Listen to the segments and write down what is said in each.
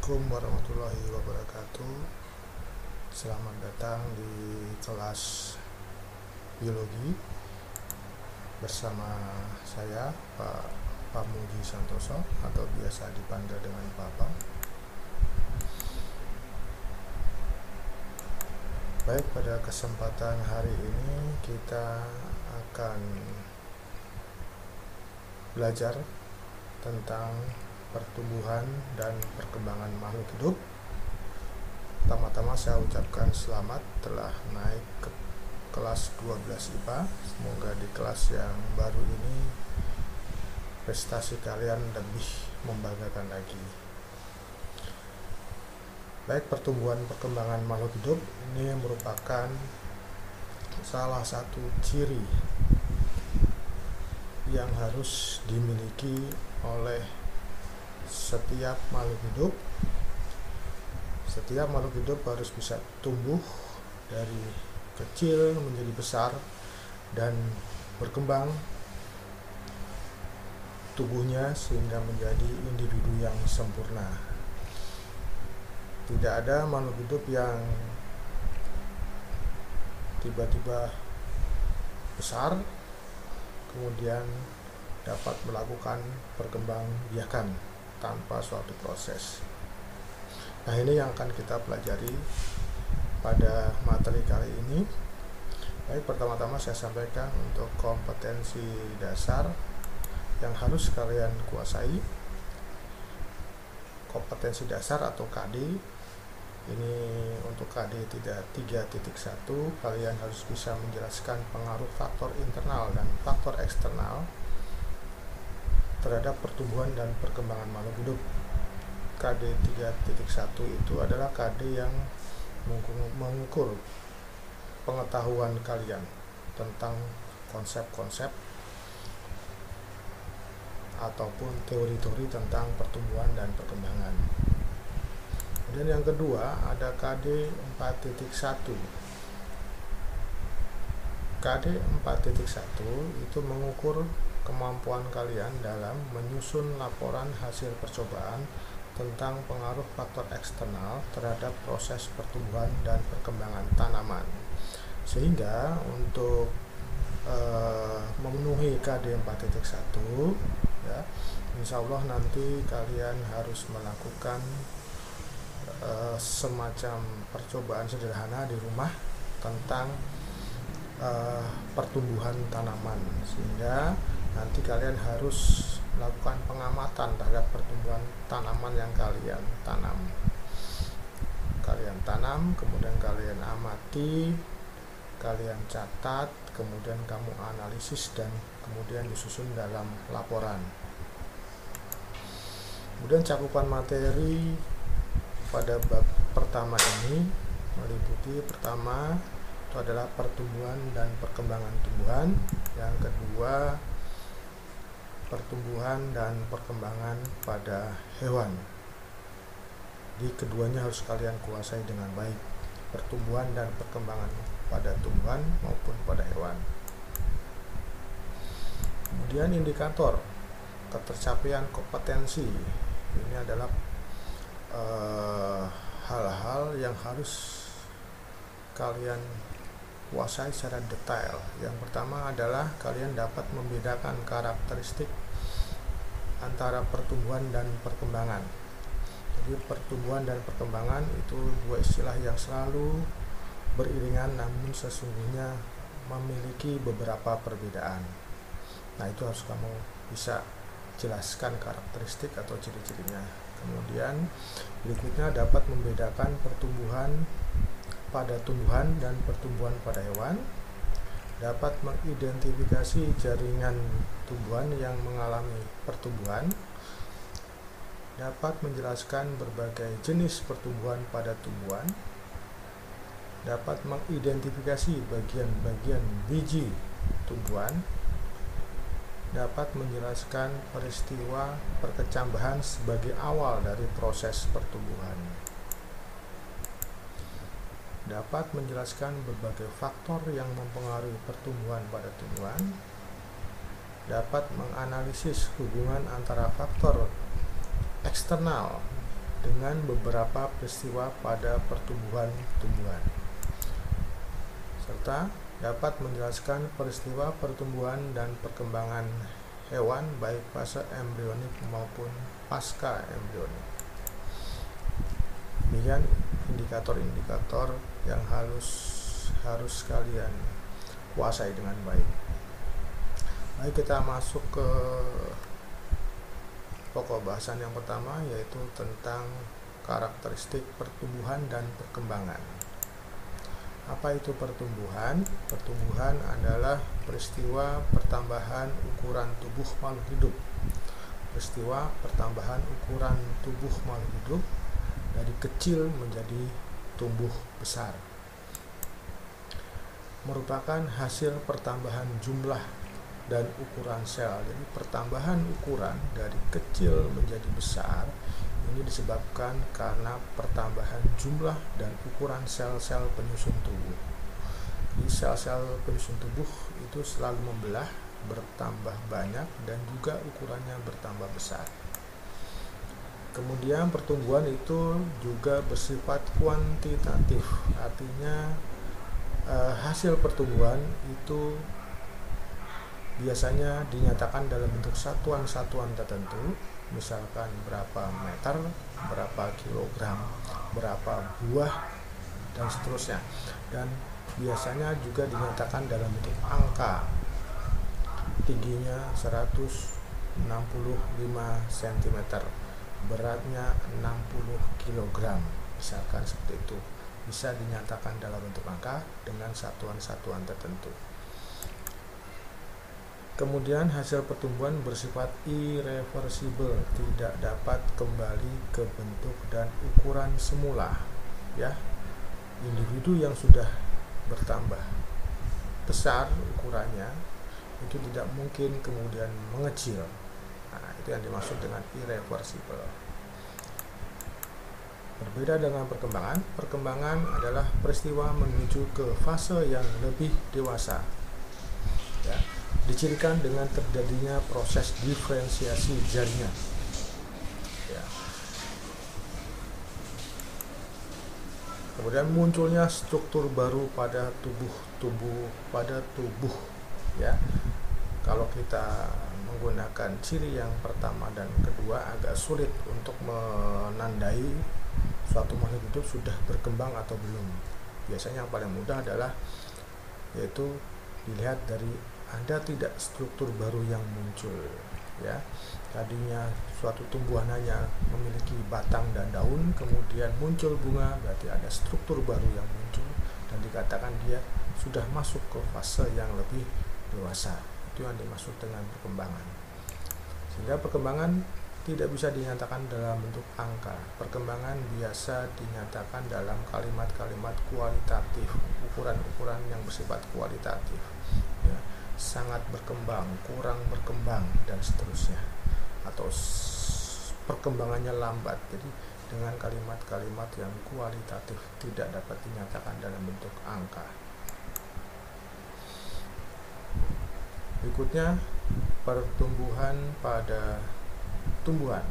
Assalamualaikum warahmatullahi wabarakatuh. Selamat datang di kelas biologi bersama saya Pak Pamuji Santoso atau biasa dipanggil dengan Papa. Baik, pada kesempatan hari ini kita akan belajar tentang pertumbuhan dan perkembangan makhluk hidup. Pertama-tama saya ucapkan selamat telah naik ke kelas 12 IPA. Semoga di kelas yang baru ini prestasi kalian lebih membanggakan lagi. Baik, pertumbuhan perkembangan makhluk hidup ini merupakan salah satu ciri yang harus dimiliki oleh setiap makhluk hidup. Setiap makhluk hidup harus bisa tumbuh dari kecil menjadi besar dan berkembang tubuhnya sehingga menjadi individu yang sempurna. Tidak ada makhluk hidup yang tiba-tiba besar kemudian dapat melakukan perkembangbiakan tanpa suatu proses. Nah, ini yang akan kita pelajari pada materi kali ini. Baik, pertama-tama saya sampaikan untuk kompetensi dasar yang harus kalian kuasai. Kompetensi dasar atau KD ini untuk KD 3.1 kalian harus bisa menjelaskan pengaruh faktor internal dan faktor eksternal terhadap pertumbuhan dan perkembangan makhluk hidup. KD 3.1 itu adalah KD yang mengukur pengetahuan kalian tentang konsep-konsep ataupun teori-teori tentang pertumbuhan dan perkembangan. Kemudian yang kedua ada KD 4.1. KD 4.1 itu mengukur kemampuan kalian dalam menyusun laporan hasil percobaan tentang pengaruh faktor eksternal terhadap proses pertumbuhan dan perkembangan tanaman. Sehingga untuk memenuhi KD 4.1 ya, insya Allah nanti kalian harus melakukan semacam percobaan sederhana di rumah tentang pertumbuhan tanaman, sehingga nanti kalian harus melakukan pengamatan terhadap pertumbuhan tanaman yang kalian tanam. Kalian tanam, kemudian kalian amati, kalian catat, kemudian kamu analisis dan kemudian disusun dalam laporan. Kemudian cakupan materi pada bab pertama ini meliputi pertama itu adalah pertumbuhan dan perkembangan tumbuhan, yang kedua pertumbuhan dan perkembangan pada hewan. Di keduanya harus kalian kuasai dengan baik, pertumbuhan dan perkembangan pada tumbuhan maupun pada hewan. Kemudian indikator ketercapaian kompetensi ini adalah hal-hal yang harus kalian kuasai secara detail. Yang pertama adalah kalian dapat membedakan karakteristik antara pertumbuhan dan perkembangan. Jadi pertumbuhan dan perkembangan itu dua istilah yang selalu beriringan namun sesungguhnya memiliki beberapa perbedaan. Nah, itu harus kamu bisa jelaskan karakteristik atau ciri-cirinya. Kemudian berikutnya dapat membedakan pertumbuhan pada tumbuhan dan pertumbuhan pada hewan, dapat mengidentifikasi jaringan tumbuhan yang mengalami pertumbuhan, dapat menjelaskan berbagai jenis pertumbuhan pada tumbuhan, dapat mengidentifikasi bagian-bagian biji tumbuhan, dapat menjelaskan peristiwa perkecambahan sebagai awal dari proses pertumbuhan, dapat menjelaskan berbagai faktor yang mempengaruhi pertumbuhan pada tumbuhan, dapat menganalisis hubungan antara faktor eksternal dengan beberapa peristiwa pada pertumbuhan-tumbuhan, serta dapat menjelaskan peristiwa pertumbuhan dan perkembangan hewan baik fase embrionik maupun pasca embrionik. Demikian indikator-indikator yang harus kalian kuasai dengan baik. Baik, kita masuk ke pokok bahasan yang pertama, yaitu tentang karakteristik pertumbuhan dan perkembangan. Apa itu pertumbuhan? Pertumbuhan adalah peristiwa pertambahan ukuran tubuh makhluk hidup. Peristiwa pertambahan ukuran tubuh makhluk hidup dari kecil menjadi tumbuh besar. Merupakan hasil pertambahan jumlah dan ukuran sel. Jadi pertambahan ukuran dari kecil menjadi besar ini disebabkan karena pertambahan jumlah dan ukuran sel-sel penyusun tubuh. Jadi sel-sel penyusun tubuh itu selalu membelah, bertambah banyak, dan juga ukurannya bertambah besar. Kemudian pertumbuhan itu juga bersifat kuantitatif, artinya hasil pertumbuhan itu biasanya dinyatakan dalam bentuk satuan-satuan tertentu, misalkan berapa meter, berapa kilogram, berapa buah, dan seterusnya. Dan biasanya juga dinyatakan dalam bentuk angka, tingginya 165 cm, beratnya 60 kg, misalkan seperti itu. Bisa dinyatakan dalam bentuk angka dengan satuan-satuan tertentu. Kemudian hasil pertumbuhan bersifat irreversibel, tidak dapat kembali ke bentuk dan ukuran semula. Ya, individu yang sudah bertambah besar ukurannya itu tidak mungkin kemudian mengecil. Nah, itu yang dimaksud dengan irreversibel. Berbeda dengan perkembangan, perkembangan adalah peristiwa menuju ke fase yang lebih dewasa. Ya, dicirikan dengan terjadinya proses diferensiasi jaringan. Ya. Kemudian munculnya struktur baru pada tubuh. Ya, kalau kita menggunakan ciri yang pertama dan kedua agak sulit untuk menandai suatu makhluk hidup sudah berkembang atau belum. Biasanya yang paling mudah adalah yaitu dilihat dari ada tidak struktur baru yang muncul. Ya, tadinya suatu tumbuhan hanya memiliki batang dan daun, kemudian muncul bunga, berarti ada struktur baru yang muncul dan dikatakan dia sudah masuk ke fase yang lebih dewasa. Itu yang dimaksud dengan perkembangan. Sehingga perkembangan tidak bisa dinyatakan dalam bentuk angka. Perkembangan biasa dinyatakan dalam kalimat-kalimat kualitatif, ukuran-ukuran yang bersifat kualitatif. Ya, sangat berkembang, kurang berkembang, dan seterusnya. Atau perkembangannya lambat. Jadi dengan kalimat-kalimat yang kualitatif tidak dapat dinyatakan dalam bentuk angka. Berikutnya, pertumbuhan pada tumbuhan.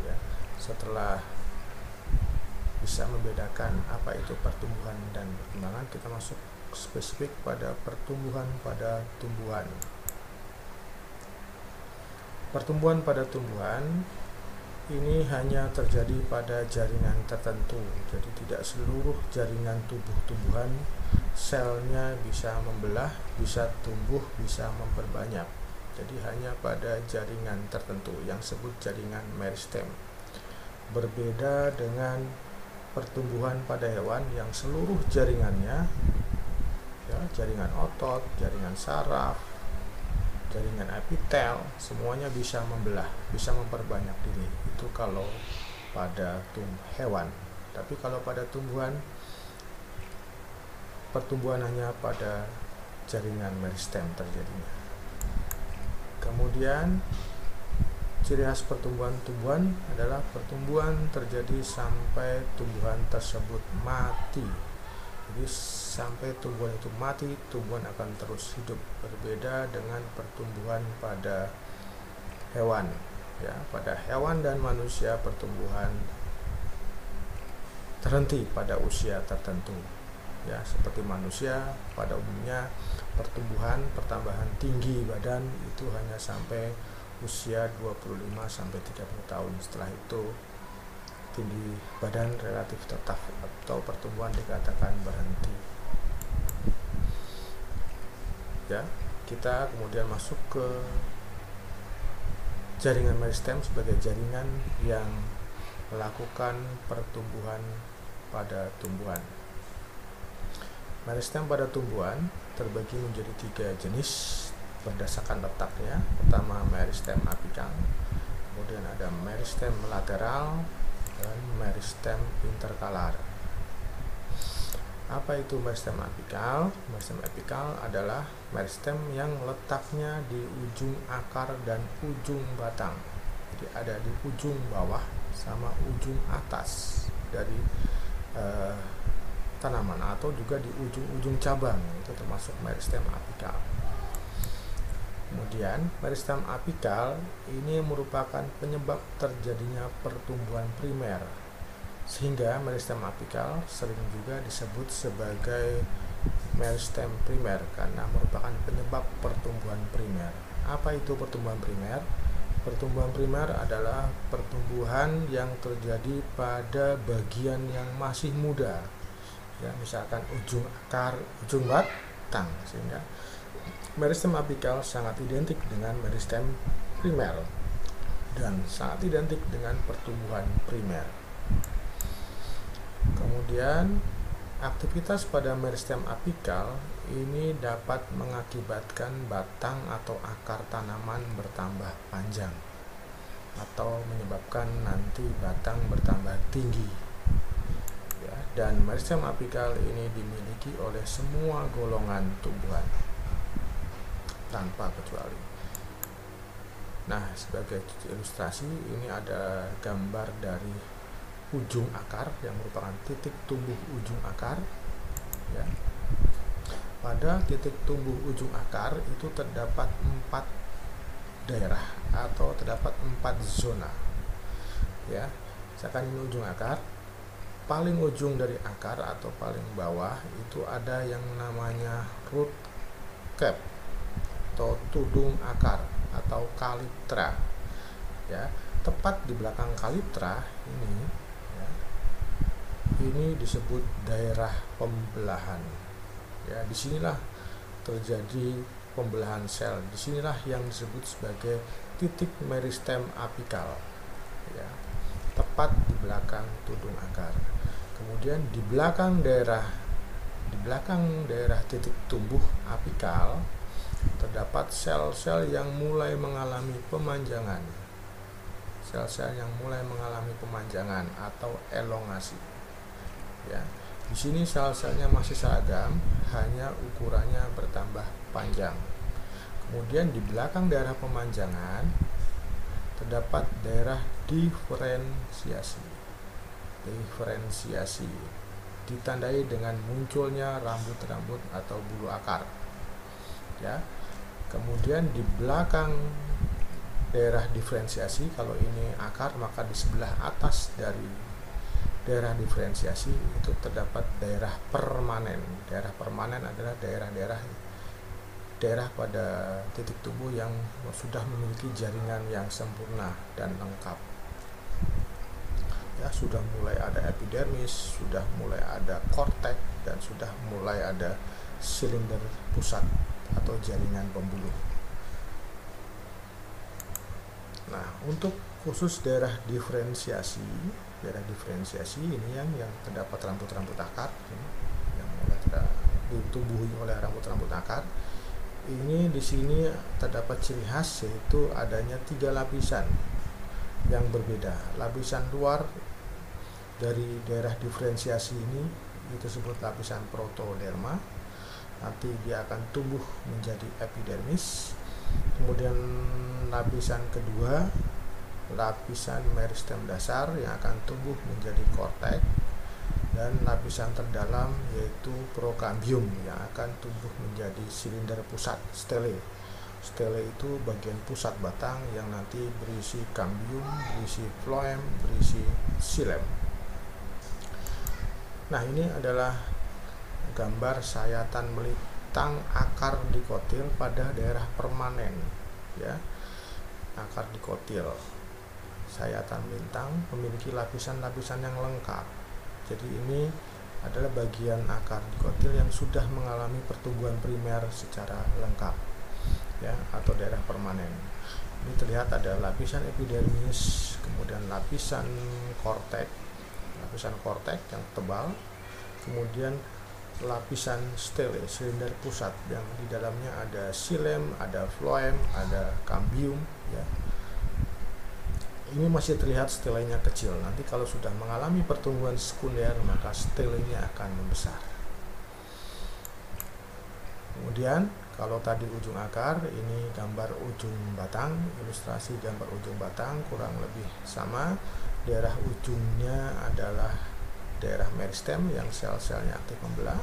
Ya, setelah bisa membedakan apa itu pertumbuhan dan perkembangan, kita masuk spesifik pada pertumbuhan pada tumbuhan. Pertumbuhan pada tumbuhan ini hanya terjadi pada jaringan tertentu. Jadi tidak seluruh jaringan tubuh tumbuhan selnya bisa membelah, bisa tumbuh, bisa memperbanyak. Jadi hanya pada jaringan tertentu yang disebut jaringan meristem. Berbeda dengan pertumbuhan pada hewan yang seluruh jaringannya, ya, jaringan otot, jaringan saraf, jaringan epitel, semuanya bisa membelah, bisa memperbanyak diri. Itu kalau pada hewan. Tapi kalau pada tumbuhan, pertumbuhan hanya pada jaringan meristem terjadinya. Kemudian ciri khas pertumbuhan tumbuhan adalah pertumbuhan terjadi sampai tumbuhan tersebut mati. Jadi sampai tumbuhan itu mati, tumbuhan akan terus hidup. Berbeda dengan pertumbuhan pada hewan. Ya, pada hewan dan manusia pertumbuhan terhenti pada usia tertentu. Ya, seperti manusia pada umumnya pertambahan tinggi badan itu hanya sampai usia 25 sampai 30 tahun. Setelah itu tinggi badan relatif tetap atau pertumbuhan dikatakan berhenti. Ya, kita kemudian masuk ke jaringan meristem sebagai jaringan yang melakukan pertumbuhan pada tumbuhan. Meristem pada tumbuhan terbagi menjadi 3 jenis berdasarkan letaknya. Pertama, meristem apikal, kemudian ada meristem lateral, dan meristem interkalar. Apa itu meristem apikal? Meristem apikal adalah meristem yang letaknya di ujung akar dan ujung batang. Jadi ada di ujung bawah sama ujung atas dari tanaman, atau juga di ujung-ujung cabang, itu termasuk meristem apikal. Kemudian meristem apikal ini merupakan penyebab terjadinya pertumbuhan primer, sehingga meristem apikal sering juga disebut sebagai meristem primer karena merupakan penyebab pertumbuhan primer. Apa itu pertumbuhan primer? Pertumbuhan primer adalah pertumbuhan yang terjadi pada bagian yang masih muda, ya, misalkan ujung akar, ujung batang, sehingga meristem apikal sangat identik dengan meristem primer dan sangat identik dengan pertumbuhan primer. Kemudian aktivitas pada meristem apikal ini dapat mengakibatkan batang atau akar tanaman bertambah panjang atau menyebabkan nanti batang bertambah tinggi. Dan meristem apikal ini dimiliki oleh semua golongan tumbuhan tanpa kecuali. Nah, sebagai ilustrasi ini ada gambar dari ujung akar yang merupakan titik tumbuh ujung akar. Ya. Pada titik tumbuh ujung akar itu terdapat 4 daerah atau terdapat 4 zona. Ya, misalkan ini ujung akar. Paling ujung dari akar atau paling bawah itu ada yang namanya root cap atau tudung akar atau kaliptra. Ya, tepat di belakang kaliptra ini, ya, ini disebut daerah pembelahan. Ya, disinilah terjadi pembelahan sel. Disinilah yang disebut sebagai titik meristem apikal. Ya, tepat di belakang tudung akar. Kemudian di belakang daerah titik tumbuh apikal terdapat sel-sel yang mulai mengalami pemanjangan. Sel-sel yang mulai mengalami pemanjangan atau elongasi. Ya, di sini sel-selnya masih seragam, hanya ukurannya bertambah panjang. Kemudian di belakang daerah pemanjangan terdapat daerah diferensiasi ditandai dengan munculnya rambut-rambut atau bulu akar. Ya. Kemudian di belakang daerah diferensiasi, kalau ini akar, maka di sebelah atas dari daerah diferensiasi itu terdapat daerah permanen. Daerah permanen adalah daerah pada titik tumbuh yang sudah memiliki jaringan yang sempurna dan lengkap. Ya, sudah mulai ada epidermis, sudah mulai ada korteks, dan sudah mulai ada silinder pusat atau jaringan pembuluh. Nah, untuk khusus daerah diferensiasi ini yang terdapat rambut-rambut akar, yang mulai ditubuhi oleh rambut-rambut akar. Ini di sini terdapat ciri khas, yaitu adanya 3 lapisan yang berbeda. Lapisan luar dari daerah diferensiasi ini itu disebut lapisan protoderma. Nanti dia akan tumbuh menjadi epidermis. Kemudian lapisan kedua, lapisan meristem dasar yang akan tumbuh menjadi korteks. Dan lapisan terdalam yaitu prokambium yang akan tumbuh menjadi silinder pusat, stele. Stele itu bagian pusat batang yang nanti berisi kambium, berisi floem, berisi xilem. Nah, ini adalah gambar sayatan melintang akar dikotil pada daerah permanen, ya. Akar dikotil sayatan melintang memiliki lapisan-lapisan yang lengkap. Jadi ini adalah bagian akar dikotil yang sudah mengalami pertumbuhan primer secara lengkap, ya, atau daerah permanen. Ini terlihat ada lapisan epidermis, kemudian lapisan korteks yang tebal, kemudian lapisan stele, silinder pusat, yang di dalamnya ada xilem, ada phloem, ada cambium, ya. Ini masih terlihat stelenya kecil. Nanti kalau sudah mengalami pertumbuhan sekunder, maka stelenya akan membesar. Kemudian kalau tadi ujung akar, ini gambar ujung batang, ilustrasi gambar ujung batang kurang lebih sama. Daerah ujungnya adalah daerah meristem yang sel-selnya aktif membelah.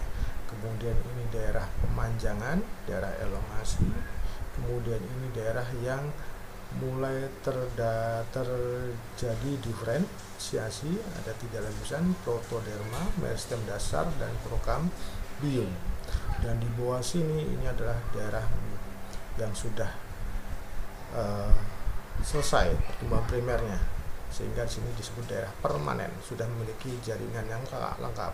Kemudian ini daerah pemanjangan, daerah elongasi. Kemudian ini daerah yang mulai terjadi diferensiasi, ada 3 lapisan, protoderma, meristem dasar, dan procambium. Dan di bawah sini ini adalah daerah yang sudah selesai pertumbuhan primernya, sehingga di sini disebut daerah permanen, sudah memiliki jaringan yang lengkap.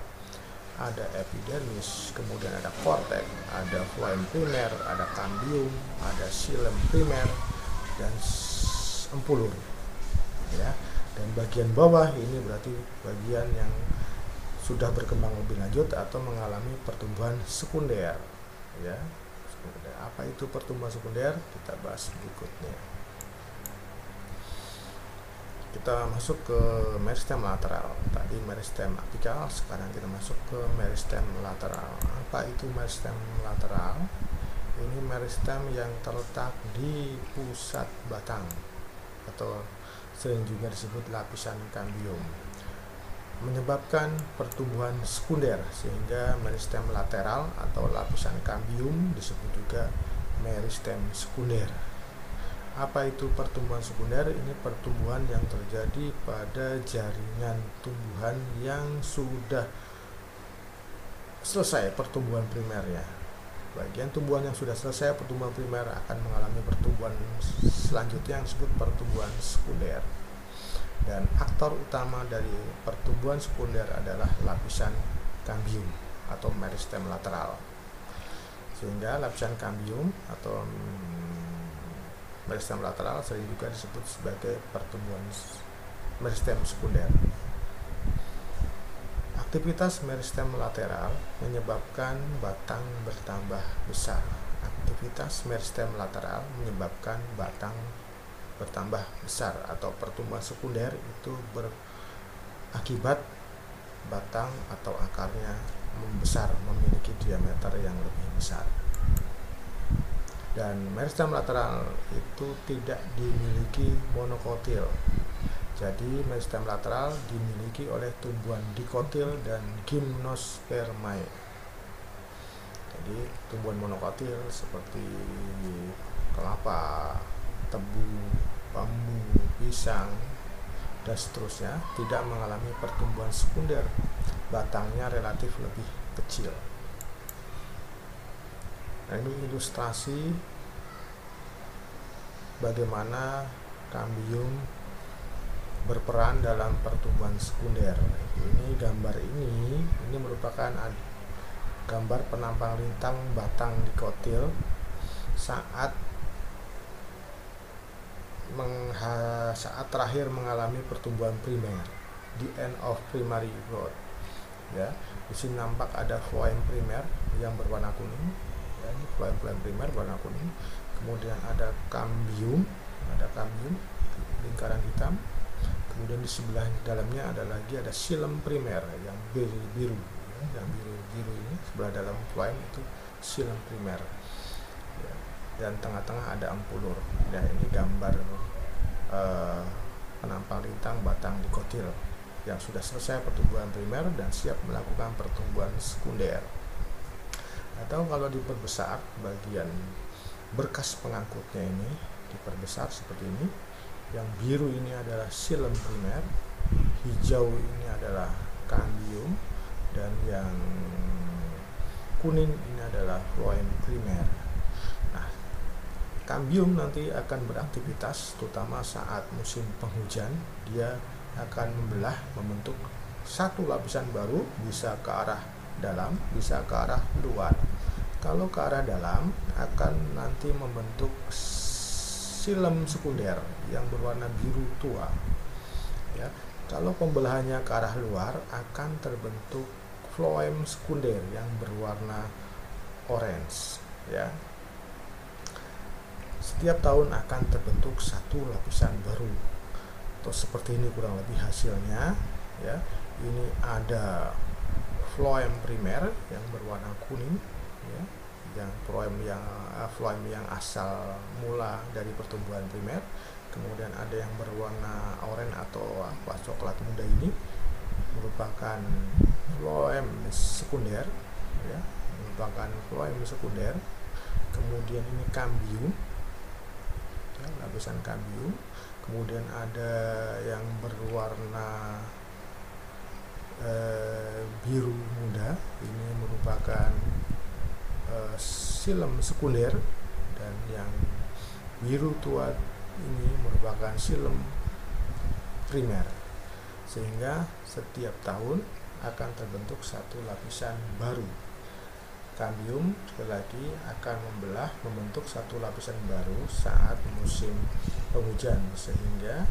Ada epidermis, kemudian ada korteks, ada phloem primer, ada cambium, ada xilem primer, dan empulur, ya. Dan bagian bawah ini berarti bagian yang sudah berkembang lebih lanjut atau mengalami pertumbuhan sekunder, ya. Apa itu pertumbuhan sekunder? Kita bahas berikutnya. Kita masuk ke meristem lateral. Tadi meristem apikal, sekarang kita masuk ke meristem lateral. Apa itu meristem lateral? Ini meristem yang terletak di pusat batang, atau sering juga disebut lapisan cambium, menyebabkan pertumbuhan sekunder, sehingga meristem lateral atau lapisan cambium disebut juga meristem sekunder. Apa itu pertumbuhan sekunder? Ini pertumbuhan yang terjadi pada jaringan tumbuhan yang sudah selesai pertumbuhan primernya. Bagian tumbuhan yang sudah selesai pertumbuhan primer akan mengalami pertumbuhan selanjutnya yang disebut pertumbuhan sekunder. Dan aktor utama dari pertumbuhan sekunder adalah lapisan cambium atau meristem lateral. Sehingga lapisan cambium atau meristem lateral sering juga disebut sebagai pertumbuhan meristem sekunder. Aktivitas meristem lateral menyebabkan batang bertambah besar. Aktivitas meristem lateral menyebabkan batang bertambah besar, atau pertumbuhan sekunder itu berakibat batang atau akarnya membesar, memiliki diameter yang lebih besar. Dan meristem lateral itu tidak dimiliki monokotil. Jadi meristem lateral dimiliki oleh tumbuhan dikotil dan gimnospermae. Jadi tumbuhan monokotil seperti kelapa, tebu, bambu, pisang, dan seterusnya tidak mengalami pertumbuhan sekunder. Batangnya relatif lebih kecil. Nah, ini ilustrasi bagaimana cambium berperan dalam pertumbuhan sekunder. Ini gambar ini merupakan gambar penampang lintang batang dikotil saat terakhir mengalami pertumbuhan primer, di end of primary growth. Ya, di sini nampak ada phloem primer yang berwarna kuning. Ya, ini phloem primer berwarna kuning. Kemudian ada cambium, lingkaran hitam. Kemudian di sebelah dalamnya ada xilem primer yang biru, ya, yang biru ini sebelah dalam phloem itu xilem primer. Ya, dan tengah-tengah ada empulur. Ya, ini gambar penampang lintang batang dikotil yang sudah selesai pertumbuhan primer dan siap melakukan pertumbuhan sekunder. Atau kalau diperbesar, bagian berkas pengangkutnya ini diperbesar seperti ini. Yang biru ini adalah xilem primer, hijau ini adalah cambium, dan yang kuning ini adalah floem primer. Nah, kambium nanti akan beraktivitas terutama saat musim penghujan. Dia akan membentuk satu lapisan baru, bisa ke arah dalam, bisa ke arah luar. Kalau ke arah dalam akan nanti membentuk silem sekunder yang berwarna biru tua. Ya, kalau pembelahannya ke arah luar akan terbentuk floem sekunder yang berwarna orange. Ya, setiap tahun akan terbentuk satu lapisan baru. Atau seperti ini kurang lebih hasilnya. Ya, ini ada floem primer yang berwarna kuning. Ya, yang floem yang asal mula dari pertumbuhan primer. Kemudian ada yang berwarna oranye atau coklat muda, ini merupakan floem sekunder, ya, merupakan floem sekunder. Kemudian ini kambium, ya, lapisan kambium. Kemudian ada yang berwarna biru muda, ini merupakan silem sekunder, dan yang biru tua ini merupakan silem primer. Sehingga setiap tahun akan terbentuk satu lapisan baru. Kambium sekali lagi akan membentuk satu lapisan baru saat musim penghujan, sehingga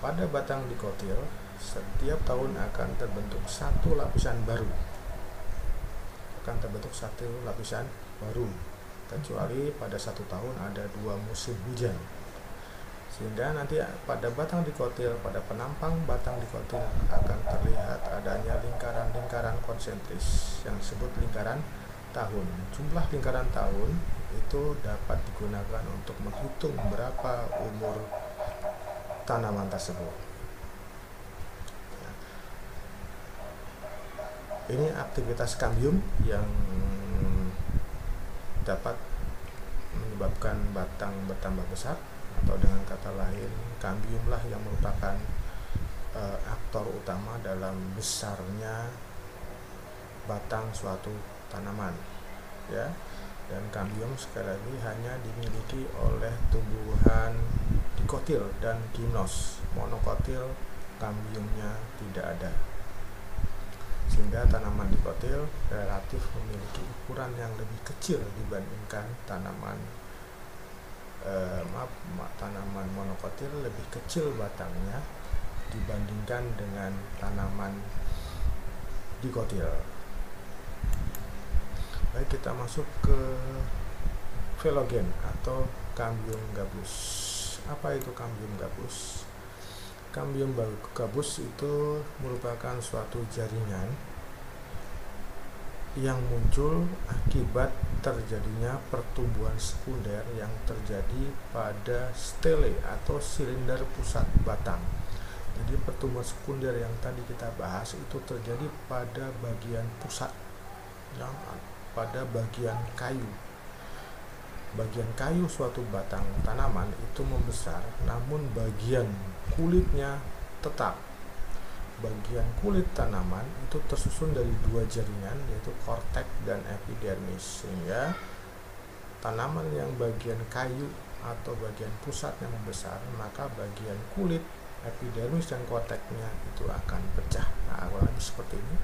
pada batang dikotil setiap tahun akan terbentuk satu lapisan baru. Kecuali pada satu tahun ada 2 musim hujan, sehingga nanti pada batang dikotil, pada penampang batang dikotil akan terlihat adanya lingkaran-lingkaran konsentris yang disebut lingkaran tahun. Jumlah lingkaran tahun itu dapat digunakan untuk menghitung berapa umur tanaman tersebut. Ini aktivitas kambium yang dapat menyebabkan batang bertambah besar, atau dengan kata lain kambiumlah yang merupakan aktor utama dalam besarnya batang suatu tanaman, ya. Dan kambium sekali lagi hanya dimiliki oleh tumbuhan dikotil dan gimnos. Monokotil kambiumnya tidak ada, sehingga tanaman dikotil relatif memiliki ukuran yang lebih kecil dibandingkan tanaman tanaman monokotil lebih kecil batangnya dibandingkan dengan tanaman dikotil. Baik, kita masuk ke velogen atau kambium gabus. Apa itu kambium gabus? Kambium gabus itu merupakan suatu jaringan yang muncul akibat terjadinya pertumbuhan sekunder yang terjadi pada stele atau silinder pusat batang. Jadi pertumbuhan sekunder yang tadi kita bahas itu terjadi pada bagian pusat, ya, pada bagian kayu. Bagian kayu suatu batang tanaman itu membesar, namun bagian kulitnya tetap. Bagian kulit tanaman itu tersusun dari 2 jaringan, yaitu korteks dan epidermis, sehingga tanaman yang bagian kayu atau bagian pusatnya membesar, maka bagian kulit, epidermis dan korteksnya itu akan pecah. Nah, kurang lebih seperti ini.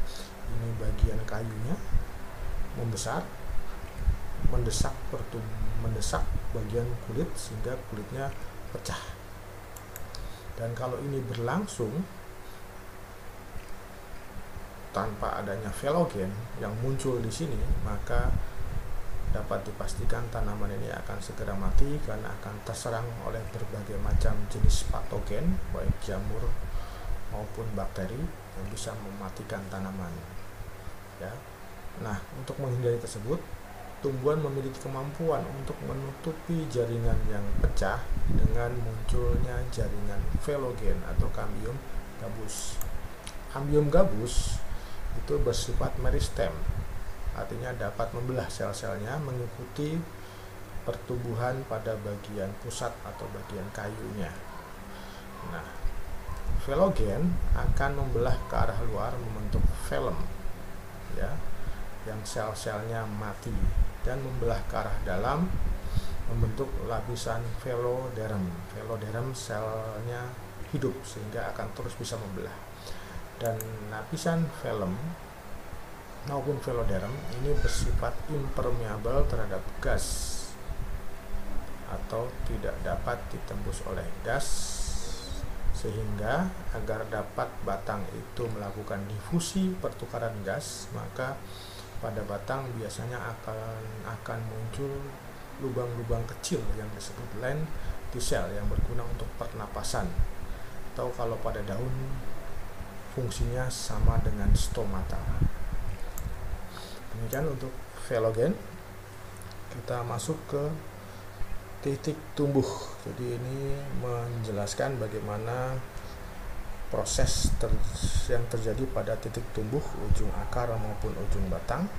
Ini bagian kayunya membesar, mendesak bagian kulit sehingga kulitnya pecah. Dan kalau ini berlangsung tanpa adanya velogen yang muncul di sini, maka dapat dipastikan tanaman ini akan segera mati karena akan terserang oleh berbagai macam jenis patogen, baik jamur maupun bakteri yang bisa mematikan tanaman. Ya. Nah, untuk menghindari tersebut, tumbuhan memiliki kemampuan untuk menutupi jaringan yang pecah dengan munculnya jaringan velogen atau kambium gabus. Kambium gabus itu bersifat meristem, artinya dapat membelah sel-selnya mengikuti pertumbuhan pada bagian pusat atau bagian kayunya. Nah, velogen akan membelah ke arah luar membentuk velum. ya, yang sel-selnya mati, dan membelah ke arah dalam membentuk lapisan veloderm. Veloderm selnya hidup sehingga akan terus bisa membelah. Dan lapisan velum maupun veloderm ini bersifat impermeable terhadap gas atau tidak dapat ditembus oleh gas, sehingga agar dapat batang itu melakukan difusi pertukaran gas, maka pada batang biasanya akan muncul lubang-lubang kecil yang disebut lenticel yang berguna untuk pernapasan, atau kalau pada daun fungsinya sama dengan stomata. Demikian untuk velogen. Kita masuk ke titik tumbuh. Jadi ini menjelaskan bagaimana proses yang terjadi pada titik tumbuh ujung akar maupun ujung batang.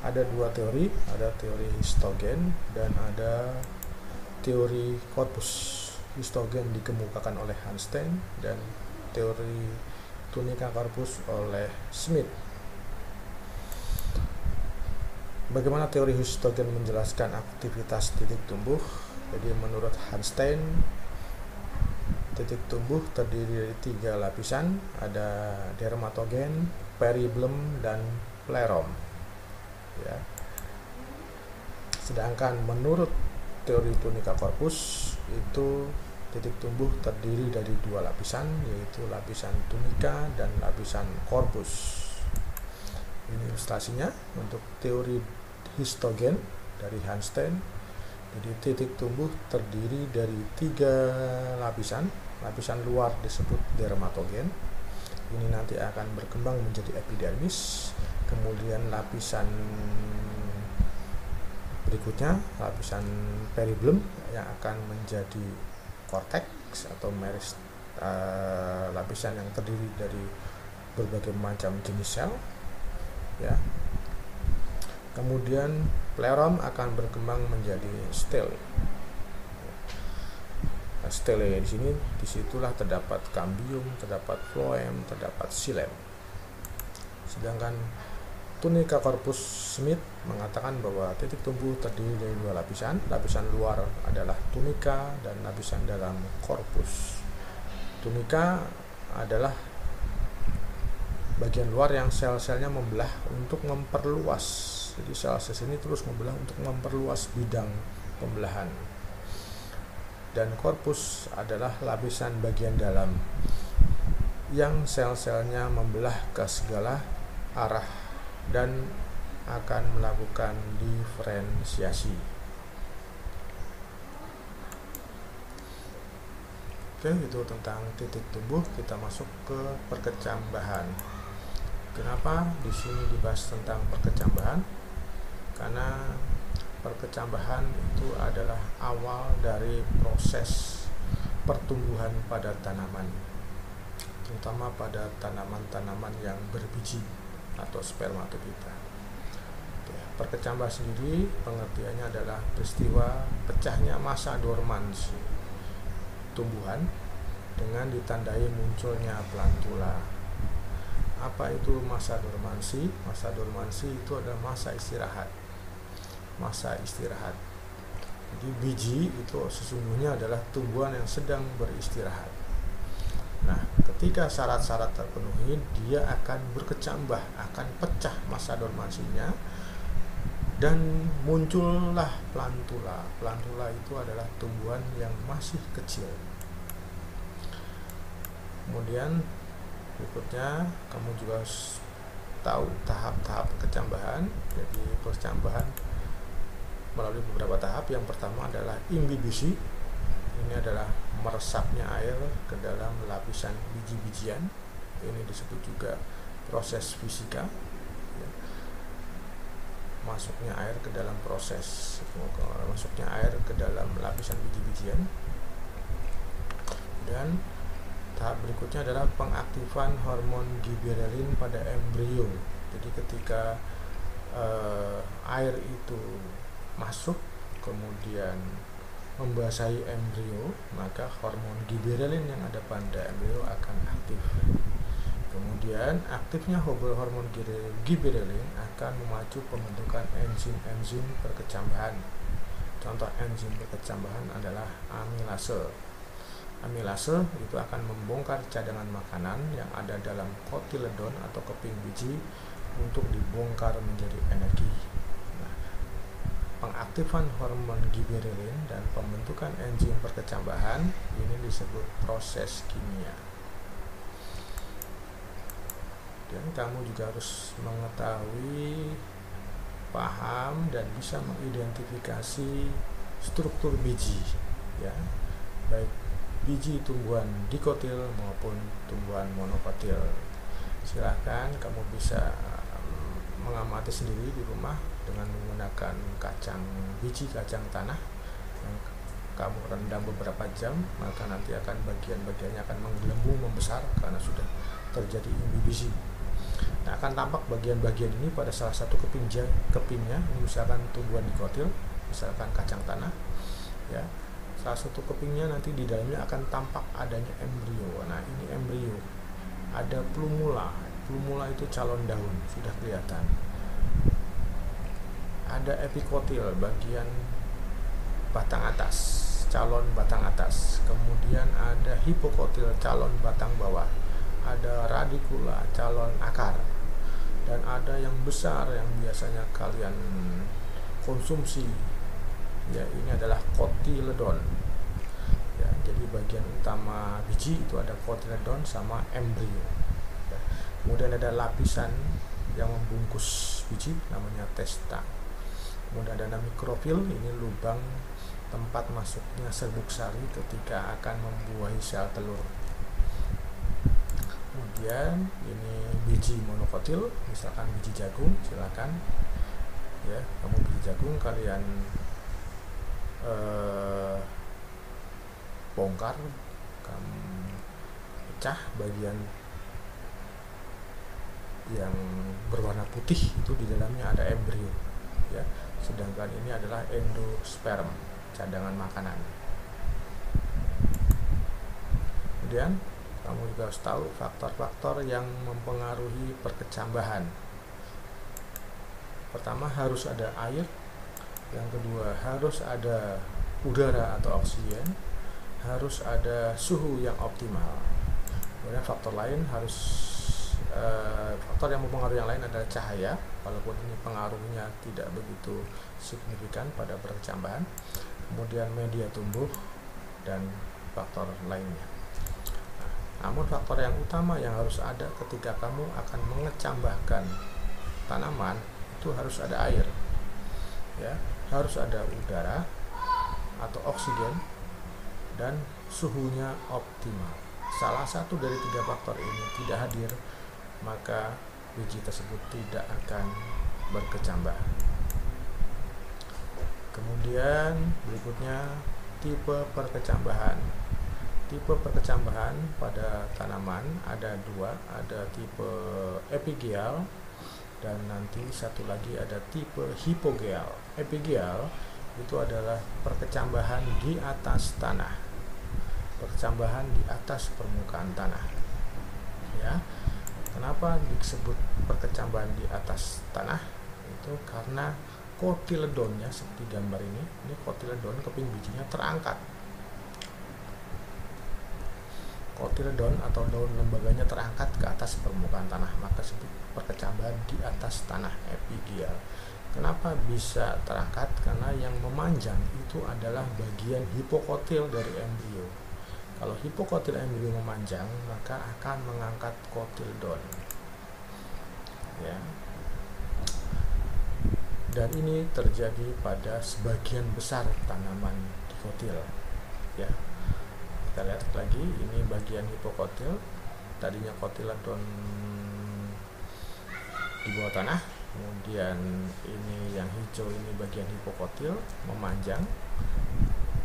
Ada dua teori, ada teori histogen dan ada teori korpus. Histogen dikemukakan oleh Hanstein dan teori tunika korpus oleh Smith. Bagaimana teori histogen menjelaskan aktivitas titik tumbuh? Jadi menurut Hanstein, titik tumbuh terdiri dari 3 lapisan, ada dermatogen, periblem, dan plerom. Ya. Sedangkan menurut teori tunika korpus itu titik tumbuh terdiri dari 2 lapisan, yaitu lapisan tunika dan lapisan korpus. Ini ilustrasinya untuk teori histogen dari Hanstein. Jadi titik tumbuh terdiri dari 3 lapisan. Lapisan luar disebut dermatogen. Ini nanti akan berkembang menjadi epidermis. Kemudian lapisan berikutnya, lapisan periblem yang akan menjadi korteks atau lapisan yang terdiri dari berbagai macam jenis sel. Ya. Kemudian plerom akan berkembang menjadi stele. Stele di sini, disitulah terdapat cambium, terdapat phloem, terdapat xilem. Sedangkan tunika korpus Smith mengatakan bahwa titik tumbuh terdiri dari 2 lapisan. Lapisan luar adalah tunika dan lapisan dalam korpus. Tunika adalah bagian luar yang sel-selnya membelah untuk memperluas. Jadi sel-sel ini terus membelah untuk memperluas bidang pembelahan. Dan korpus adalah lapisan bagian dalam yang sel-selnya membelah ke segala arah dan akan melakukan diferensiasi. Oke, itu tentang titik tumbuh. Kita masuk ke perkecambahan. Kenapa di sini dibahas tentang perkecambahan? Karena perkecambahan itu adalah awal dari proses pertumbuhan pada tanaman, terutama pada tanaman-tanaman yang berbiji atau spermatofita. Perkecambahan sendiri pengertiannya adalah peristiwa pecahnya masa dormansi tumbuhan dengan ditandai munculnya plantula. Apa itu masa dormansi? Masa dormansi itu adalah masa istirahat. Masa istirahat. Jadi biji itu sesungguhnya adalah tumbuhan yang sedang beristirahat. Nah, ketika syarat-syarat terpenuhi, dia akan berkecambah, akan pecah masa dormansinya, dan muncullah plantula. Plantula itu adalah tumbuhan yang masih kecil. Kemudian berikutnya kamu juga tahu tahap-tahap kecambahan. Jadi perkecambahan melalui beberapa tahap. Yang pertama adalah imbibisi. Ini adalah meresapnya air ke dalam lapisan biji-bijian. Ini disebut juga proses fisika. Masuknya air ke dalam masuknya air ke dalam lapisan biji-bijian. Dan tahap berikutnya adalah pengaktifan hormon giberellin pada embrio. Jadi ketika air itu masuk kemudian membasahi embrio, maka hormon giberellin yang ada pada embrio akan aktif. Kemudian Kemudian aktifnya hormon gibberellin akan memacu pembentukan enzim-enzim perkecambahan. Contoh enzim perkecambahan adalah amilase. Amilase itu akan membongkar cadangan makanan yang ada dalam kotiledon atau keping biji untuk dibongkar menjadi energi. Nah, pengaktifan hormon gibberellin dan pembentukan enzim perkecambahan ini disebut proses kimia. Dan kamu juga harus mengetahui, paham, dan bisa mengidentifikasi struktur biji, ya, baik biji tumbuhan dikotil maupun tumbuhan monokotil. Silahkan kamu bisa mengamati sendiri di rumah dengan menggunakan biji kacang tanah yang kamu rendam beberapa jam, maka nanti akan bagian-bagiannya akan menggelembung membesar karena sudah terjadi umbi biji. Nah, akan tampak bagian-bagian ini pada salah satu kepingnya, ini misalkan tumbuhan dikotil, misalkan kacang tanah, ya. Salah satu kepingnya nanti di dalamnya akan tampak adanya embrio. Nah, ini embrio. Ada plumula. Plumula itu calon daun, sudah kelihatan. Ada epikotil, bagian batang atas, calon batang atas. Kemudian ada hipokotil, calon batang bawah. Ada radikula, calon akar, dan ada yang besar yang biasanya kalian konsumsi, ya, ini adalah kotiledon, ya. Jadi bagian utama biji itu ada kotiledon sama embrio, ya. Kemudian ada lapisan yang membungkus biji namanya testa. Kemudian ada mikrofil, ini lubang tempat masuknya serbuk sari ketika akan membuahi sel telur. Kemudian ini biji monokotil, misalkan biji jagung, silakan, ya, kamu biji jagung kalian bongkar, kamu pecah bagian yang berwarna putih, itu di dalamnya ada embrio, ya. Sedangkan ini adalah endosperm, cadangan makanan. Kemudian kamu juga harus tahu faktor-faktor yang mempengaruhi perkecambahan. Pertama, harus ada air. Yang kedua, harus ada udara atau oksigen. Harus ada suhu yang optimal. Kemudian faktor yang mempengaruhi yang lain adalah cahaya, walaupun ini pengaruhnya tidak begitu signifikan pada perkecambahan. Kemudian media tumbuh dan faktor lainnya. Namun faktor yang utama yang harus ada ketika kamu akan mengecambahkan tanaman itu harus ada air, ya, harus ada udara atau oksigen, dan suhunya optimal. Salah satu dari 3 faktor ini tidak hadir, maka biji tersebut tidak akan berkecambah. Kemudian berikutnya tipe perkecambahan. Tipe perkecambahan pada tanaman ada 2, ada tipe epigeal dan nanti satu lagi ada tipe hipogeal. Epigeal itu adalah perkecambahan di atas tanah, perkecambahan di atas permukaan tanah, ya. Kenapa disebut perkecambahan di atas tanah? Itu karena kotiledonnya seperti gambar ini kotiledon, keping bijinya terangkat. Kotiledon atau daun lembaganya terangkat ke atas permukaan tanah, maka disebut perkecambahan di atas tanah, epigeal. Kenapa bisa terangkat? Karena yang memanjang itu adalah bagian hipokotil dari embrio. Kalau hipokotil embrio memanjang, maka akan mengangkat kotiledon, ya. Dan ini terjadi pada sebagian besar tanaman dikotil, ya. Kita lihat lagi, ini bagian hipokotil, tadinya kotiledon di bawah tanah, kemudian ini yang hijau ini bagian hipokotil memanjang.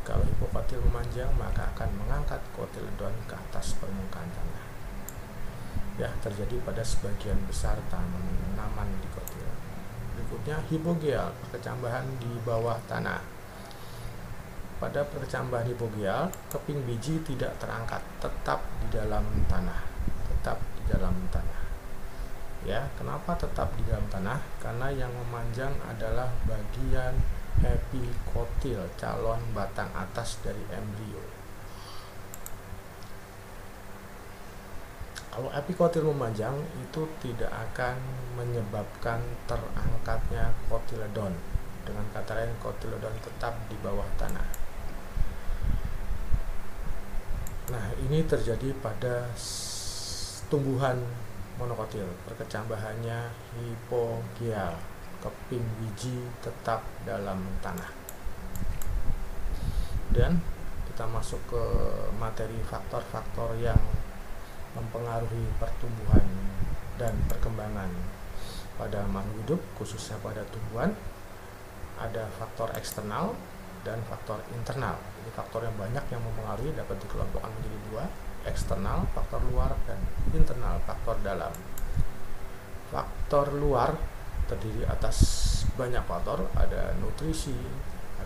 Kalau hipokotil memanjang, maka akan mengangkat kotiledon ke atas permukaan tanah, ya, terjadi pada sebagian besar tanaman dikotil. Berikutnya hipogeal, perkecambahan di bawah tanah. Pada perkecambahan hipogeal, keping biji tidak terangkat, tetap di dalam tanah, tetap di dalam tanah. Ya, kenapa tetap di dalam tanah? Karena yang memanjang adalah bagian epikotil, calon batang atas dari embrio. Kalau epikotil memanjang itu tidak akan menyebabkan terangkatnya kotiledon. Dengan kata lain, kotiledon tetap di bawah tanah. Nah, ini terjadi pada tumbuhan monokotil, perkecambahannya hipogeal, keping biji tetap dalam tanah. Dan kita masuk ke materi faktor-faktor yang mempengaruhi pertumbuhan dan perkembangan pada makhluk hidup, khususnya pada tumbuhan. Ada faktor eksternal dan faktor internal. Jadi faktor yang banyak yang mempengaruhi dapat dikelompokkan menjadi dua: eksternal, faktor luar, dan internal, faktor dalam. Faktor luar terdiri atas banyak faktor, ada nutrisi,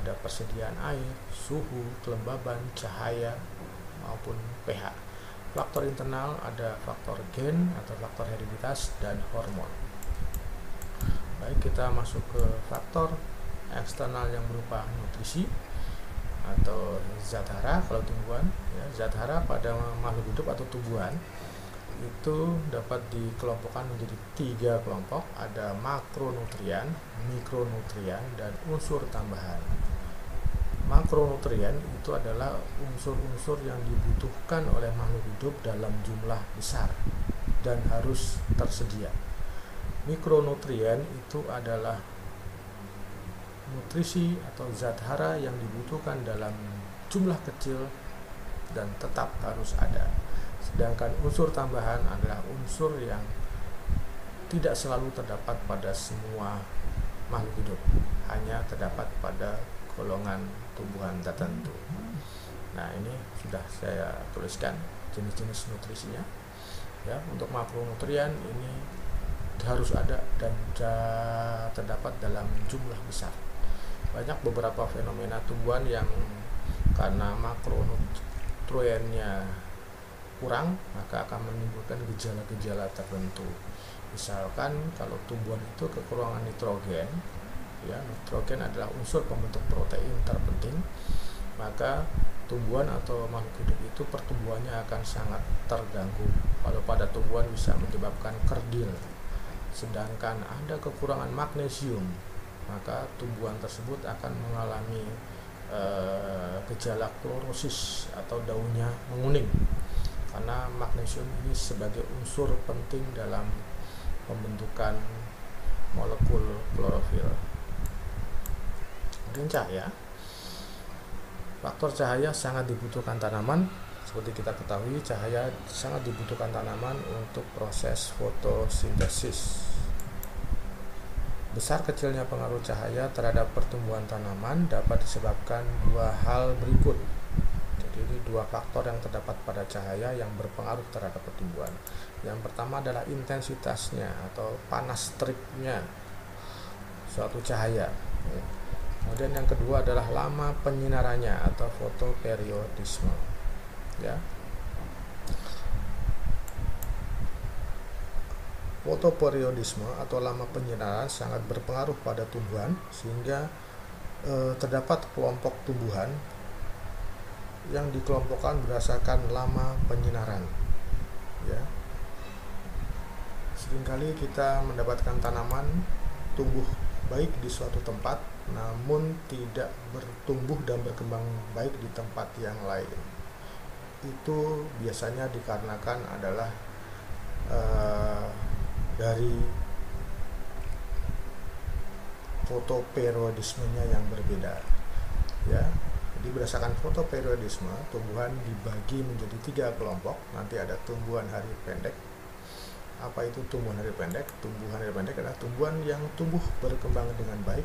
ada persediaan air, suhu, kelembaban, cahaya, maupun pH. Faktor internal ada faktor gen atau faktor hereditas dan hormon. Baik, kita masuk ke faktor eksternal yang berupa nutrisi atau zat hara kalau tumbuhan, ya. Zat hara pada makhluk hidup atau tumbuhan itu dapat dikelompokkan menjadi 3 kelompok. Ada makronutrien, mikronutrien, dan unsur tambahan. Makronutrien itu adalah unsur-unsur yang dibutuhkan oleh makhluk hidup dalam jumlah besar dan harus tersedia. Mikronutrien itu adalah nutrisi atau zat hara yang dibutuhkan dalam jumlah kecil dan tetap harus ada. Sedangkan unsur tambahan adalah unsur yang tidak selalu terdapat pada semua makhluk hidup, hanya terdapat pada golongan tumbuhan tertentu. Nah, ini sudah saya tuliskan jenis-jenis nutrisinya. Ya, untuk makronutrien ini harus ada dan terdapat dalam jumlah besar. Banyak beberapa fenomena tumbuhan yang karena makronutriennya kurang maka akan menimbulkan gejala-gejala tertentu. Misalkan kalau tumbuhan itu kekurangan nitrogen, ya, nitrogen adalah unsur pembentuk protein terpenting, maka tumbuhan atau makhluk hidup itu pertumbuhannya akan sangat terganggu. Kalau pada tumbuhan bisa menyebabkan kerdil. Sedangkan ada kekurangan magnesium, maka tumbuhan tersebut akan mengalami gejala klorosis atau daunnya menguning, karena magnesium ini sebagai unsur penting dalam pembentukan molekul klorofil. Kemudian cahaya. Faktor cahaya sangat dibutuhkan tanaman. Seperti kita ketahui, cahaya sangat dibutuhkan tanaman untuk proses fotosintesis. Besar kecilnya pengaruh cahaya terhadap pertumbuhan tanaman dapat disebabkan 2 hal berikut. Jadi ini 2 faktor yang terdapat pada cahaya yang berpengaruh terhadap pertumbuhan. Yang pertama adalah intensitasnya atau panas teriknya suatu cahaya. Kemudian yang kedua adalah lama penyinarannya atau fotoperiodisme. Ya. Fotoperiodisme atau lama penyinaran sangat berpengaruh pada tumbuhan, sehingga terdapat kelompok tumbuhan yang dikelompokkan berdasarkan lama penyinaran. Ya. Seringkali kita mendapatkan tanaman tumbuh baik di suatu tempat, namun tidak bertumbuh dan berkembang baik di tempat yang lain. Itu biasanya dikarenakan adalah dari fotoperiodismenya yang berbeda. Ya, jadi berdasarkan fotoperiodisme, tumbuhan dibagi menjadi 3 kelompok. Nanti ada tumbuhan hari pendek. Apa itu tumbuhan hari pendek? Tumbuhan hari pendek adalah tumbuhan yang tumbuh berkembang dengan baik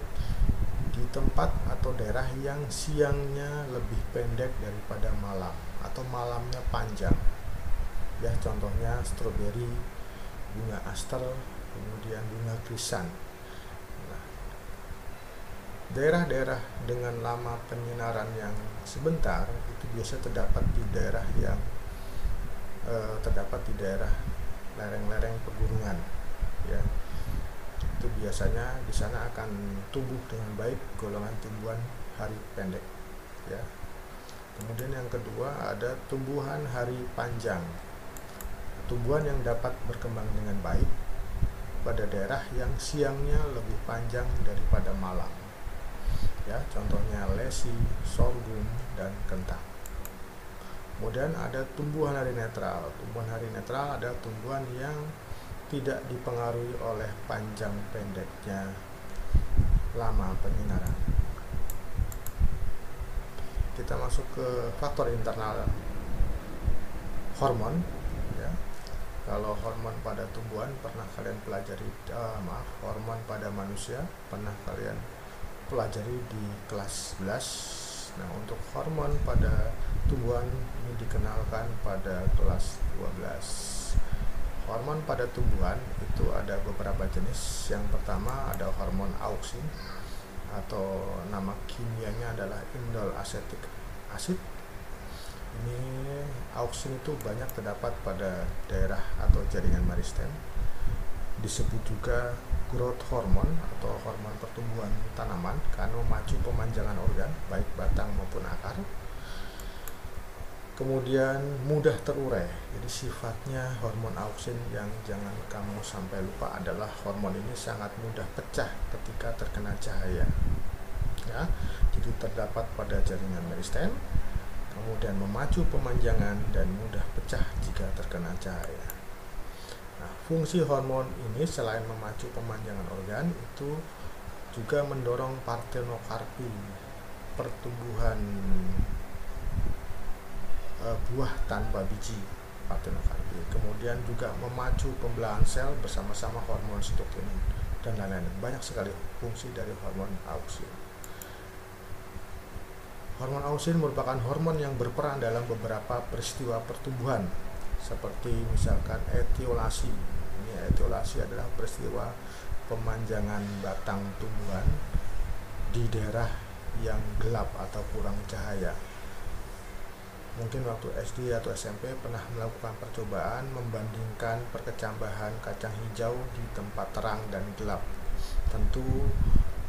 di tempat atau daerah yang siangnya lebih pendek daripada malam atau malamnya panjang. Ya, contohnya stroberi, bunga aster, kemudian bunga krisan. Nah, daerah-daerah dengan lama penyinaran yang sebentar itu biasa terdapat di daerah yang lereng-lereng pegunungan. ya. Itu biasanya di sana akan tumbuh dengan baik golongan tumbuhan hari pendek, ya. Kemudian yang kedua ada tumbuhan hari panjang. Tumbuhan yang dapat berkembang dengan baik pada daerah yang siangnya lebih panjang daripada malam. Ya, contohnya lesi, sorghum, dan kentang. Kemudian ada tumbuhan hari netral. Tumbuhan hari netral ada tumbuhan yang tidak dipengaruhi oleh panjang pendeknya lama penyinaran. Kita masuk ke faktor internal hormon, ya. Kalau hormon pada tumbuhan pernah kalian pelajari, hormon pada manusia pernah kalian pelajari di kelas 11. Nah, untuk hormon pada tumbuhan ini dikenalkan pada kelas 12. Hormon pada tumbuhan itu ada beberapa jenis. Yang pertama ada hormon auksin, atau nama kimianya adalah indol asetik asid. Ini auksin itu banyak terdapat pada daerah atau jaringan meristem. Disebut juga growth hormone atau hormon pertumbuhan tanaman karena memacu pemanjangan organ baik batang maupun akar. Kemudian mudah terurai. Jadi sifatnya hormon auksin yang jangan kamu sampai lupa adalah hormon ini sangat mudah pecah ketika terkena cahaya. Ya, jadi terdapat pada jaringan meristem, kemudian memacu pemanjangan dan mudah pecah jika terkena cahaya. Nah, fungsi hormon ini selain memacu pemanjangan organ itu juga mendorong partenokarpi, pertumbuhan buah tanpa biji, partenokarpi. Kemudian juga memacu pembelahan sel bersama-sama hormon sitokin dan lain-lain. Banyak sekali fungsi dari hormon auksin. Hormon auksin merupakan hormon yang berperan dalam beberapa peristiwa pertumbuhan, seperti misalkan etiolasi. Ini etiolasi adalah peristiwa pemanjangan batang tumbuhan di daerah yang gelap atau kurang cahaya. Mungkin waktu SD atau SMP pernah melakukan percobaan membandingkan perkecambahan kacang hijau di tempat terang dan gelap. Tentu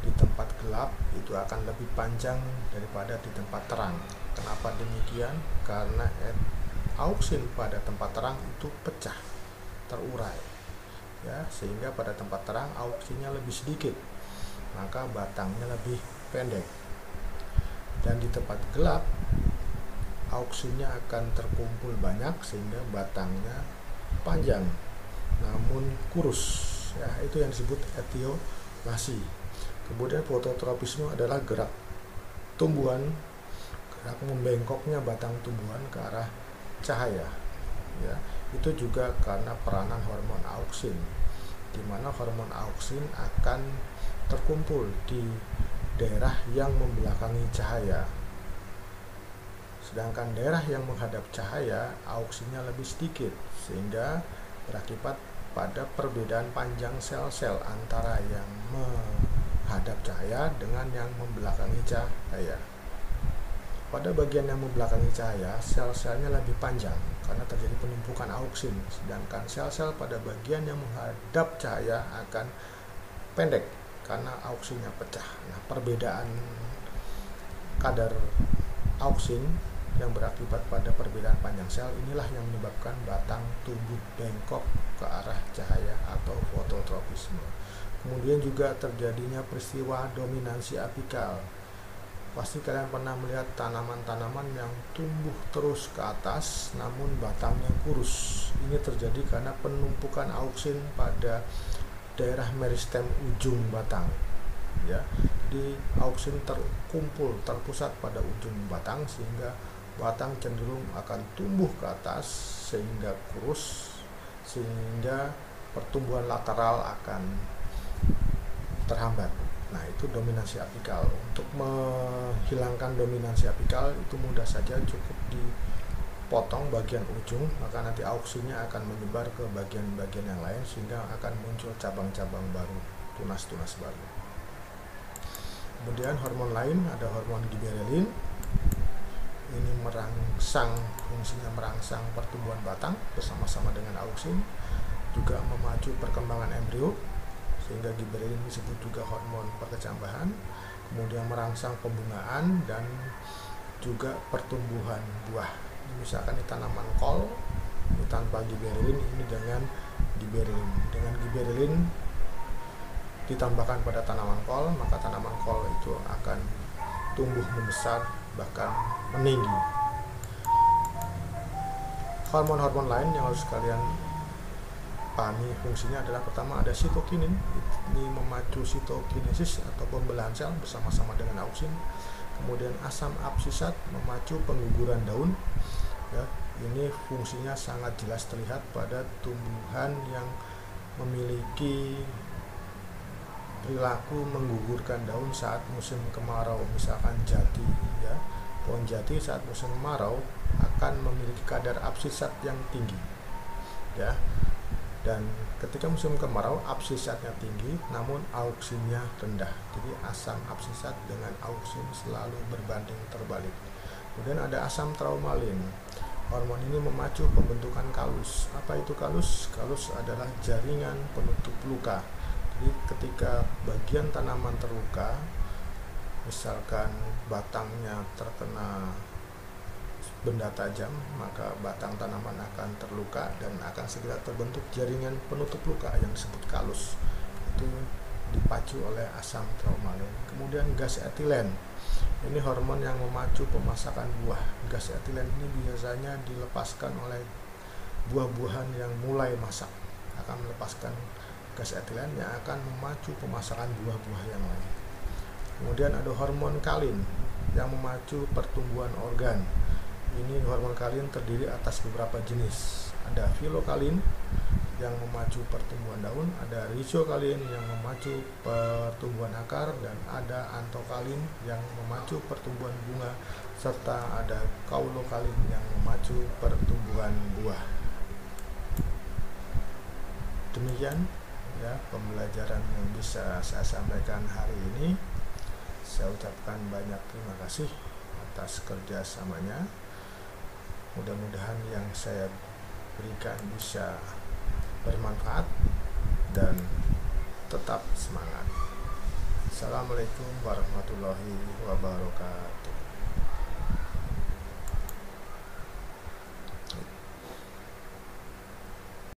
di tempat gelap itu akan lebih panjang daripada di tempat terang. Kenapa demikian? Karena auksin pada tempat terang itu pecah, terurai, ya, sehingga pada tempat terang auksinnya lebih sedikit, maka batangnya lebih pendek. Dan di tempat gelap auksinnya akan terkumpul banyak sehingga batangnya panjang namun kurus, ya, itu yang disebut etiolasi. Kemudian fototropisme adalah gerak tumbuhan, gerak membengkoknya batang tumbuhan ke arah cahaya, ya. Itu juga karena peranan hormon auksin, di mana hormon auksin akan terkumpul di daerah yang membelakangi cahaya. Sedangkan daerah yang menghadap cahaya auksinnya lebih sedikit, sehingga berakibat pada perbedaan panjang sel-sel antara yang menghadap cahaya dengan yang membelakangi cahaya. Pada bagian yang membelakangi cahaya, sel-selnya lebih panjang karena terjadi penumpukan auksin, sedangkan sel-sel pada bagian yang menghadap cahaya akan pendek karena auksinnya pecah. Nah, perbedaan kadar auksin yang berakibat pada perbedaan panjang sel inilah yang menyebabkan batang tumbuh bengkok ke arah cahaya atau fototropisme. Kemudian juga terjadinya peristiwa dominansi apikal. Pasti kalian pernah melihat tanaman-tanaman yang tumbuh terus ke atas namun batangnya kurus. Ini terjadi karena penumpukan auksin pada daerah meristem ujung batang, ya. Jadi auksin terkumpul, terpusat pada ujung batang sehingga batang cenderung akan tumbuh ke atas sehingga kurus, sehingga pertumbuhan lateral akan terhambat. Nah, itu dominansi apikal. Untuk menghilangkan dominansi apikal itu mudah saja, cukup dipotong bagian ujung, maka nanti auksinnya akan menyebar ke bagian-bagian yang lain sehingga akan muncul cabang-cabang baru, tunas-tunas baru. Kemudian hormon lain ada hormon giberelin. Ini fungsinya merangsang pertumbuhan batang bersama-sama dengan auksin. juga memacu perkembangan embrio, sehingga giberelin disebut juga hormon perkecambahan. Kemudian merangsang pembungaan dan juga pertumbuhan buah. Misalkan di tanaman kol, ini tanpa giberelin, ini dengan giberelin. Dengan giberelin ditambahkan pada tanaman kol, maka tanaman kol itu akan tumbuh membesar bahkan meninggi. Hormon-hormon lain yang harus kalian pahami fungsinya adalah, pertama ada sitokinin, ini memacu sitokinesis atau pembelahan sel bersama-sama dengan auksin. Kemudian asam absisat memacu pengguguran daun, ya, ini fungsinya sangat jelas terlihat pada tumbuhan yang memiliki perilaku menggugurkan daun saat musim kemarau. Misalkan jati, ya, pohon jati saat musim kemarau akan memiliki kadar absisat yang tinggi, ya. Dan ketika musim kemarau absisatnya tinggi namun auksinnya rendah. Jadi asam absisat dengan auksin selalu berbanding terbalik. Kemudian ada asam traumalin. Hormon ini memacu pembentukan kalus. Apa itu kalus? Kalus adalah jaringan penutup luka. Jadi ketika bagian tanaman terluka, misalkan batangnya terkena benda tajam, maka batang tanaman akan terluka dan akan segera terbentuk jaringan penutup luka yang disebut kalus. Itu dipacu oleh asam traumalin. Kemudian gas etilen, ini hormon yang memacu pemasakan buah. Gas etilen ini biasanya dilepaskan oleh buah-buahan yang mulai masak, akan melepaskan gas etilen yang akan memacu pemasakan buah-buah yang lain. Kemudian ada hormon kalin yang memacu pertumbuhan organ. Ini hormon kalin terdiri atas beberapa jenis. Ada filokalin yang memacu pertumbuhan daun, ada rizokalin yang memacu pertumbuhan akar, dan ada antokalin yang memacu pertumbuhan bunga, serta ada kaulokalin yang memacu pertumbuhan buah. Demikian, ya, pembelajaran yang bisa saya sampaikan hari ini. Saya ucapkan banyak terima kasih atas kerjasamanya. Mudah-mudahan yang saya berikan bisa bermanfaat dan tetap semangat. Assalamualaikum warahmatullahi wabarakatuh.